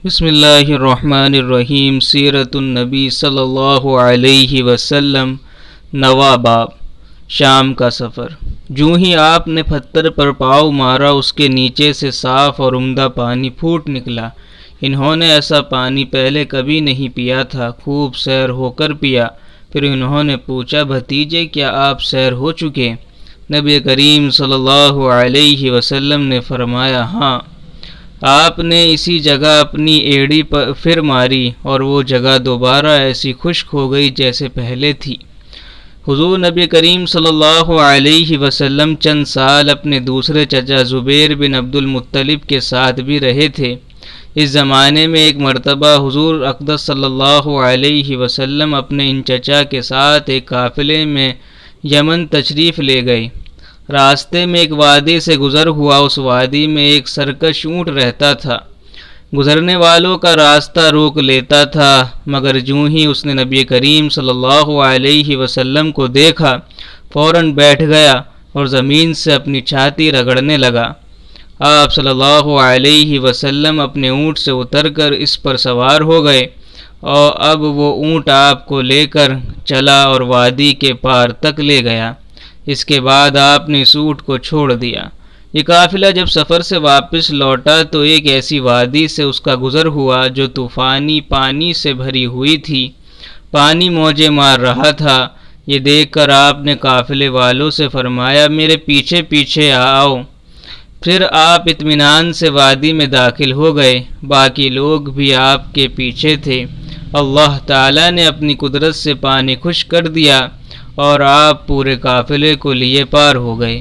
بسم اللہ الرحمن الرحیم۔ سیرت النبی صلی اللہ علیہ وسلم، نواں باب، شام کا سفر۔ جوں ہی آپ نے پتھر پر پاؤں مارا، اس کے نیچے سے صاف اور عمدہ پانی پھوٹ نکلا۔ انہوں نے ایسا پانی پہلے کبھی نہیں پیا تھا، خوب سیر ہو کر پیا۔ پھر انہوں نے پوچھا، بھتیجے کیا آپ سیر ہو چکے؟ نبی کریم صلی اللہ علیہ وسلم نے فرمایا، ہاں۔ آپ نے اسی جگہ اپنی ایڑی پر پھر ماری اور وہ جگہ دوبارہ ایسی خشک ہو گئی جیسے پہلے تھی۔ حضور نبی کریم صلی اللہ علیہ وسلم چند سال اپنے دوسرے چچا زبیر بن عبد المطلب کے ساتھ بھی رہے تھے۔ اس زمانے میں ایک مرتبہ حضور اقدس صلی اللہ علیہ وسلم اپنے ان چچا کے ساتھ ایک قافلے میں یمن تشریف لے گئے۔ راستے میں ایک وادی سے گزر ہوا۔ اس وادی میں ایک سرکش اونٹ رہتا تھا، گزرنے والوں کا راستہ روک لیتا تھا، مگر جوں ہی اس نے نبی کریم صلی اللہ علیہ وسلم کو دیکھا، فوراً بیٹھ گیا اور زمین سے اپنی چھاتی رگڑنے لگا۔ آپ صلی اللہ علیہ وسلم اپنے اونٹ سے اتر کر اس پر سوار ہو گئے اور اب وہ اونٹ آپ کو لے کر چلا اور وادی کے پار تک لے گیا۔ اس کے بعد آپ نے اس اونٹ کو چھوڑ دیا۔ یہ قافلہ جب سفر سے واپس لوٹا تو ایک ایسی وادی سے اس کا گزر ہوا جو طوفانی پانی سے بھری ہوئی تھی، پانی موجیں مار رہا تھا۔ یہ دیکھ کر آپ نے قافلے والوں سے فرمایا، میرے پیچھے پیچھے آؤ۔ پھر آپ اطمینان سے وادی میں داخل ہو گئے۔ باقی لوگ بھی آپ کے پیچھے تھے۔ اللہ تعالیٰ نے اپنی قدرت سے پانی خشک کر دیا اور آپ پورے قافلے کو لیے پار ہو گئے۔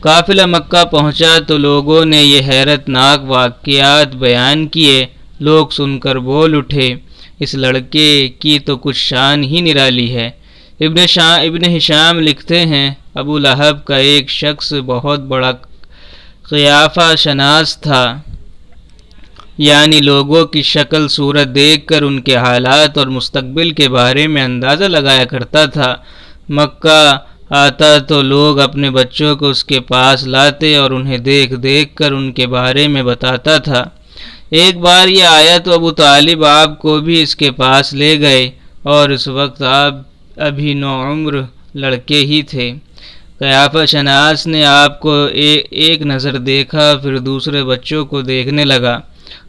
قافلہ مکہ پہنچا تو لوگوں نے یہ حیرت ناک واقعات بیان کیے۔ لوگ سن کر بول اٹھے، اس لڑکے کی تو کچھ شان ہی نرالی ہے۔ ابن ہشام لکھتے ہیں، ابو لہب کا ایک شخص بہت بڑا قیافہ شناس تھا، یعنی لوگوں کی شکل صورت دیکھ کر ان کے حالات اور مستقبل کے بارے میں اندازہ لگایا کرتا تھا۔ مکہ آتا تو لوگ اپنے بچوں کو اس کے پاس لاتے اور انہیں دیکھ دیکھ کر ان کے بارے میں بتاتا تھا۔ ایک بار یہ آیا تو ابو طالب آپ کو بھی اس کے پاس لے گئے اور اس وقت آپ ابھی نوعمر لڑکے ہی تھے۔ قیافہ شناس نے آپ کو ایک نظر دیکھا، پھر دوسرے بچوں کو دیکھنے لگا۔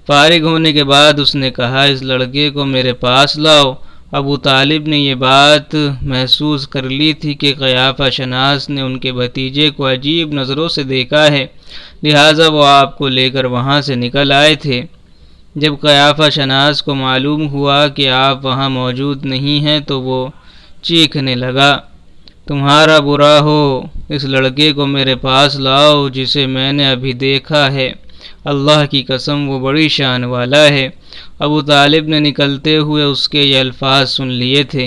فارغ ہونے کے بعد اس نے کہا، اس لڑکے کو میرے پاس لاؤ۔ ابو طالب نے یہ بات محسوس کر لی تھی کہ قیافہ شناس نے ان کے بھتیجے کو عجیب نظروں سے دیکھا ہے، لہٰذا وہ آپ کو لے کر وہاں سے نکل آئے تھے۔ جب قیافہ شناس کو معلوم ہوا کہ آپ وہاں موجود نہیں ہیں تو وہ چیخنے لگا، تمہارا برا ہو، اس لڑکے کو میرے پاس لاؤ جسے میں نے ابھی دیکھا ہے، اللہ کی قسم وہ بڑی شان والا ہے۔ ابو طالب نے نکلتے ہوئے اس کے یہ الفاظ سن لیے تھے۔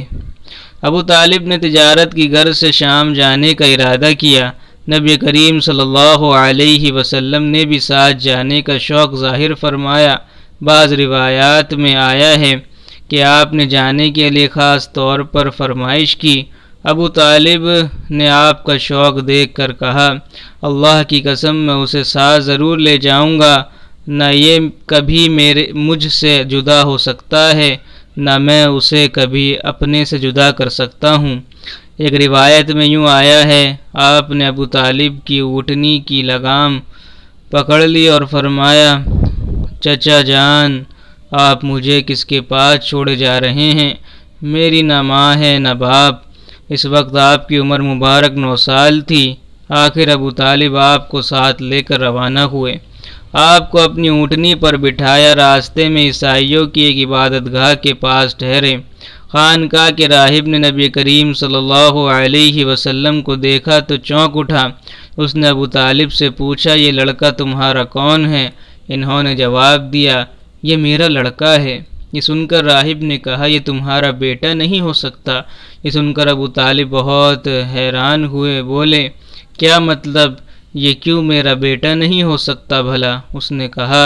ابو طالب نے تجارت کی غرض سے شام جانے کا ارادہ کیا۔ نبی کریم صلی اللہ علیہ وسلم نے بھی ساتھ جانے کا شوق ظاہر فرمایا۔ بعض روایات میں آیا ہے کہ آپ نے جانے کے لیے خاص طور پر فرمائش کی۔ ابو طالب نے آپ کا شوق دیکھ کر کہا، اللہ کی قسم میں اسے ساتھ ضرور لے جاؤں گا، نہ یہ کبھی مجھ سے جدا ہو سکتا ہے، نہ میں اسے کبھی اپنے سے جدا کر سکتا ہوں۔ ایک روایت میں یوں آیا ہے، آپ نے ابو طالب کی اونٹنی کی لگام پکڑ لی اور فرمایا، چچا جان، آپ مجھے کس کے پاس چھوڑے جا رہے ہیں؟ میری نہ ماں ہے نہ باپ۔ اس وقت آپ کی عمر مبارک 9 سال تھی۔ آخر ابو طالب آپ کو ساتھ لے کر روانہ ہوئے، آپ کو اپنی اونٹنی پر بٹھایا، راستے میں عیسائیوں کی ایک عبادت گاہ کے پاس ٹھہرے۔ خانقاہ کے راہب نے نبی کریم صلی اللہ علیہ وسلم کو دیکھا تو چونک اٹھا۔ اس نے ابو طالب سے پوچھا، یہ لڑکا تمہارا کون ہے؟ انہوں نے جواب دیا، یہ میرا لڑکا ہے۔ یہ سن کر راہب نے کہا، یہ تمہارا بیٹا نہیں ہو سکتا۔ یہ سن کر ابو طالب بہت حیران ہوئے، بولے، کیا مطلب؟ یہ کیوں میرا بیٹا نہیں ہو سکتا بھلا؟ اس نے کہا،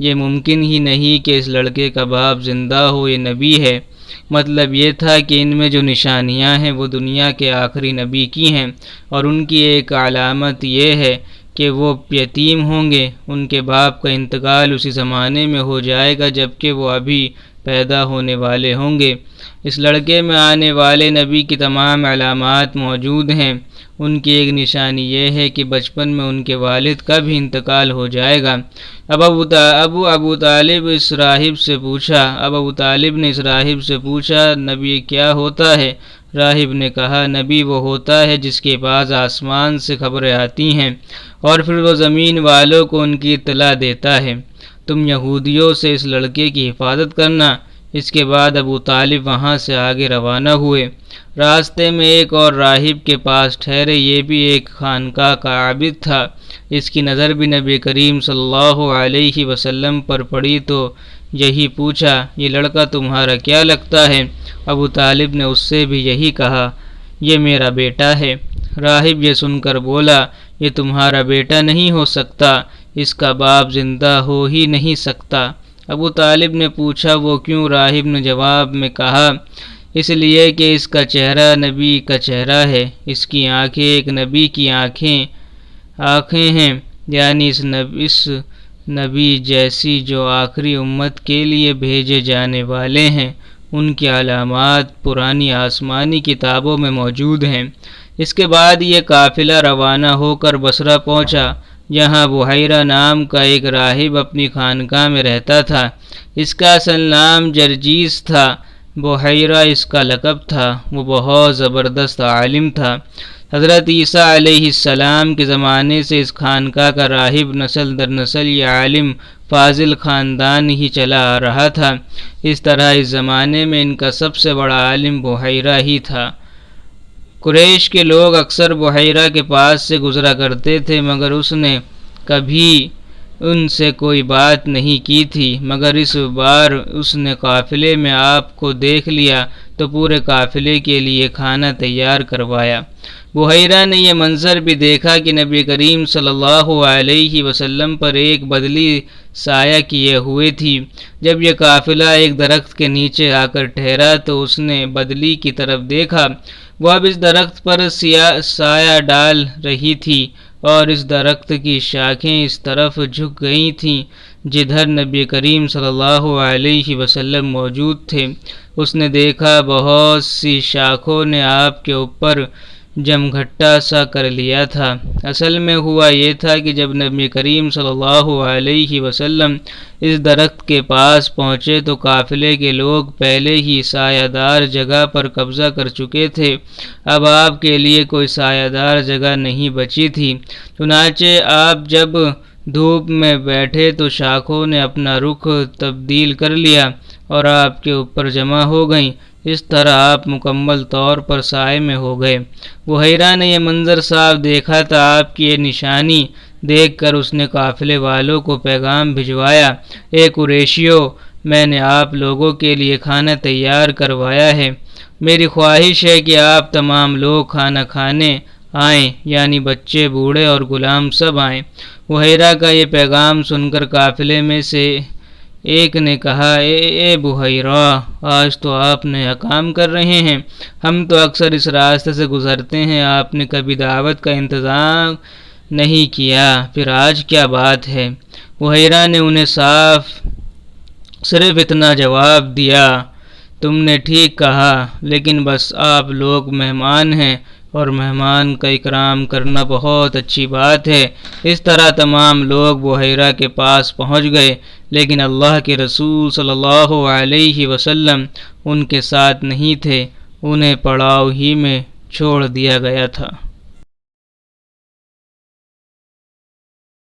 یہ ممکن ہی نہیں کہ اس لڑکے کا باپ زندہ ہو، یہ نبی ہے۔ مطلب یہ تھا کہ ان میں جو نشانیاں ہیں وہ دنیا کے آخری نبی کی ہیں، اور ان کی ایک علامت یہ ہے کہ وہ یتیم ہوں گے، ان کے باپ کا انتقال اسی زمانے میں ہو جائے گا جبکہ وہ ابھی پیدا ہونے والے ہوں گے۔ اس لڑکے میں آنے والے نبی کی تمام علامات موجود ہیں۔ ان کی ایک نشانی یہ ہے کہ بچپن میں ان کے والد کا بھی انتقال ہو جائے گا۔ اب ابو طالب نے اس راہب سے پوچھا، نبی کیا ہوتا ہے؟ راہب نے کہا، نبی وہ ہوتا ہے جس کے پاس آسمان سے خبریں آتی ہیں اور پھر وہ زمین والوں کو ان کی اطلاع دیتا ہے۔ تم یہودیوں سے اس لڑکے کی حفاظت کرنا۔ اس کے بعد ابو طالب وہاں سے آگے روانہ ہوئے۔ راستے میں ایک اور راہب کے پاس ٹھہرے، یہ بھی ایک خانقاہ کا عابد تھا۔ اس کی نظر بھی نبی کریم صلی اللہ علیہ وسلم پر پڑی تو یہی پوچھا، یہ لڑکا تمہارا کیا لگتا ہے؟ ابو طالب نے اس سے بھی یہی کہا، یہ میرا بیٹا ہے۔ راہب یہ سن کر بولا، یہ تمہارا بیٹا نہیں ہو سکتا، اس کا باپ زندہ ہو ہی نہیں سکتا۔ ابو طالب نے پوچھا، وہ کیوں؟ راہب نے جواب میں کہا، اس لیے کہ اس کا چہرہ نبی کا چہرہ ہے، اس کی آنکھیں ایک نبی کی آنکھیں ہیں، یعنی اس نبی جیسی جو آخری امت کے لیے بھیجے جانے والے ہیں، ان کی علامات پرانی آسمانی کتابوں میں موجود ہیں۔ اس کے بعد یہ قافلہ روانہ ہو کر بصرہ پہنچا، جہاں بحیرہ نام کا ایک راہب اپنی خانقاہ میں رہتا تھا۔ اس کا اصل نام جرجیس تھا، بحیرہ اس کا لقب تھا۔ وہ بہت زبردست عالم تھا۔ حضرت عیسیٰ علیہ السلام کے زمانے سے اس خانقاہ کا راہب نسل در نسل یہ عالم فاضل خاندان ہی چلا آ رہا تھا۔ اس طرح اس زمانے میں ان کا سب سے بڑا عالم بحیرہ ہی تھا۔ قریش کے لوگ اکثر بحیرہ کے پاس سے گزرا کرتے تھے، مگر اس نے کبھی ان سے کوئی بات نہیں کی تھی، مگر اس بار اس نے قافلے میں آپ کو دیکھ لیا تو پورے قافلے کے لیے کھانا تیار کروایا۔ بحیرہ نے یہ منظر بھی دیکھا کہ نبی کریم صلی اللہ علیہ وسلم پر ایک بدلی سایہ کیے ہوئے تھی۔ جب یہ قافلہ ایک درخت کے نیچے آ کر ٹھہرا تو اس نے بدلی کی طرف دیکھا، وہ اب اس درخت پر سایہ ڈال رہی تھی اور اس درخت کی شاخیں اس طرف جھک گئی تھیں جدھر نبی کریم صلی اللہ علیہ وسلم موجود تھے۔ اس نے دیکھا بہت سی شاخوں نے آپ کے اوپر جمگھٹا سا کر لیا تھا۔ اصل میں ہوا یہ تھا کہ جب نبی کریم صلی اللہ علیہ وسلم اس درخت کے پاس پہنچے تو قافلے کے لوگ پہلے ہی سایہ دار جگہ پر قبضہ کر چکے تھے۔ اب آپ کے لیے کوئی سایہ دار جگہ نہیں بچی تھی۔ چنانچہ آپ جب دھوپ میں بیٹھے تو شاخوں نے اپنا رخ تبدیل کر لیا اور آپ کے اوپر جمع ہو گئیں۔ اس طرح آپ مکمل طور پر سائے میں ہو گئے۔ بحیرہ نے یہ منظر صاف دیکھا تھا۔ آپ کی یہ نشانی دیکھ کر اس نے قافلے والوں کو پیغام بھجوایا، اے قریشیو، میں نے آپ لوگوں کے لیے کھانا تیار کروایا ہے۔ میری خواہش ہے کہ آپ تمام لوگ کھانا کھانے آئیں، یعنی بچے، بوڑھے اور غلام سب آئیں۔ بحیرہ کا یہ پیغام سن کر قافلے میں سے ایک نے کہا، اے بحیرہ، آج تو آپ نیا کام کر رہے ہیں۔ ہم تو اکثر اس راستے سے گزرتے ہیں، آپ نے کبھی دعوت کا انتظام نہیں کیا، پھر آج کیا بات ہے؟ بحیرہ نے انہیں صرف اتنا جواب دیا، تم نے ٹھیک کہا، لیکن بس آپ لوگ مہمان ہیں اور مہمان کا اکرام کرنا بہت اچھی بات ہے۔ اس طرح تمام لوگ بحیرہ کے پاس پہنچ گئے، لیکن اللہ کے رسول صلی اللہ علیہ وسلم ان کے ساتھ نہیں تھے، انہیں پڑاؤ ہی میں چھوڑ دیا گیا تھا۔